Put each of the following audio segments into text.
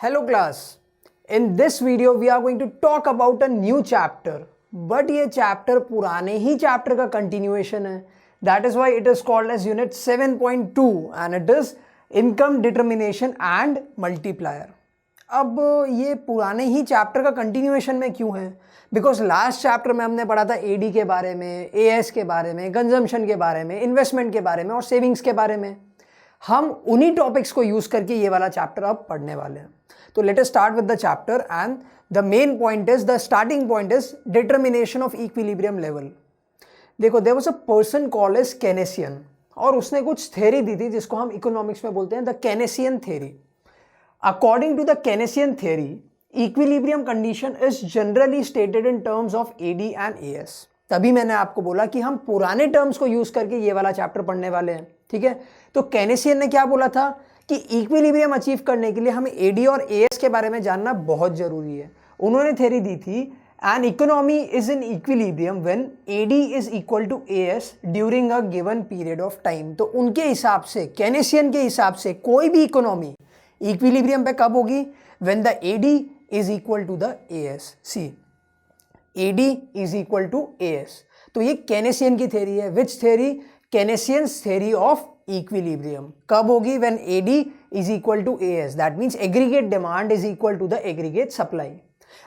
Hello class. In this video we are going to talk about a new chapter. But ये chapter पुराने ही chapter का continuation है. That is why it is called as unit 7.2 and it is income determination and multiplier. अब ये पुराने ही chapter का continuation में क्यों है? बिकॉज लास्ट चैप्टर में हमने पढ़ा था एडी के बारे में, एएस के बारे में, कंजम्पशन के बारे में, इन्वेस्टमेंट के बारे में और सेविंग्स के बारे में. हम उन्हीं टॉपिक्स को यूज करके ये वाला चैप्टर अब पढ़ने वाले हैं. तो let us start with the chapter and the main point is, the starting point is determination of equilibrium level. देखो, there was a person called as Keynesian और उसने कुछ थ्योरी दी थी जिसको हम इकोनॉमिक्स में बोलते हैं the Keynesian theory. According to the Keynesian theory, equilibrium condition is generally stated in terms of AD and AS. तभी मैंने आपको बोला कि हम पुराने टर्म्स को यूज करके ये वाला चैप्टर पढ़ने वाले हैं. ठीक है, तो केनेसियन ने क्या बोला था कि इक्विलिब्रियम अचीव करने के लिए हमें AD और AS के बारे में जानना बहुत जरूरी है. उन्होंने थ्योरी दी थी an economy is in equilibrium when AD is equal to AS during a given period of time. तो उनके हिसाब से, केनेसियन के हिसाब से कोई भी इकोनॉमी इक्विलिब्रियम पे कब होगी? When the AD is equal to the AS. See, AD is equal to AS. तो ये केनेसियन की थ्योरी है. Which theory? Keynesians theory of equilibrium. कब होगी? When AD is equal to AS. That means aggregate demand is equal to the aggregate supply.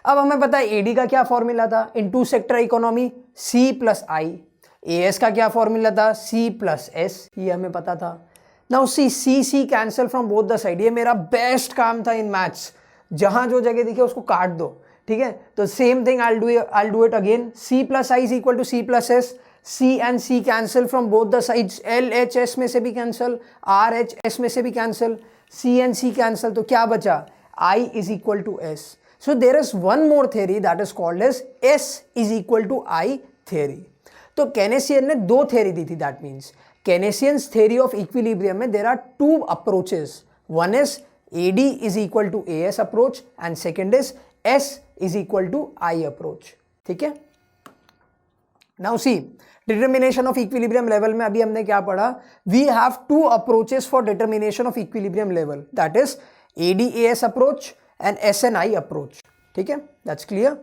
अब हमें पता है AD का क्या फॉर्मूला था in two sector economy, C plus I. AS का क्या फॉर्मूला था? C plus S. ये हमें पता था. Now see cancel from both the side. ये मेरा बेस्ट काम था इन मैथ्स. जहां जो जगह दिखे उसको काट दो. ठीक है, तो same thing I do it again. C plus I is equal to C plus S. C and C cancel from both the sides. LHS में से भी कैंसिल, RHS में से भी cancel, C and C cancel. तो क्या बचा? I is equal to S. So there is one more theory that is called as S is equal to I theory. तो केनेसियन ने दो थ्योरी दी थी. That means Keynesian's theory of equilibrium में there are two approaches. One is AD is equal to AS approach and second is S is equal to I approach. ठीक है? Now see, determination of equilibrium level में अभी हमने क्या पढ़ा? We have two approaches for determination of equilibrium level. That is AD-AS approach and S and I approach. ठीक है? That's clear?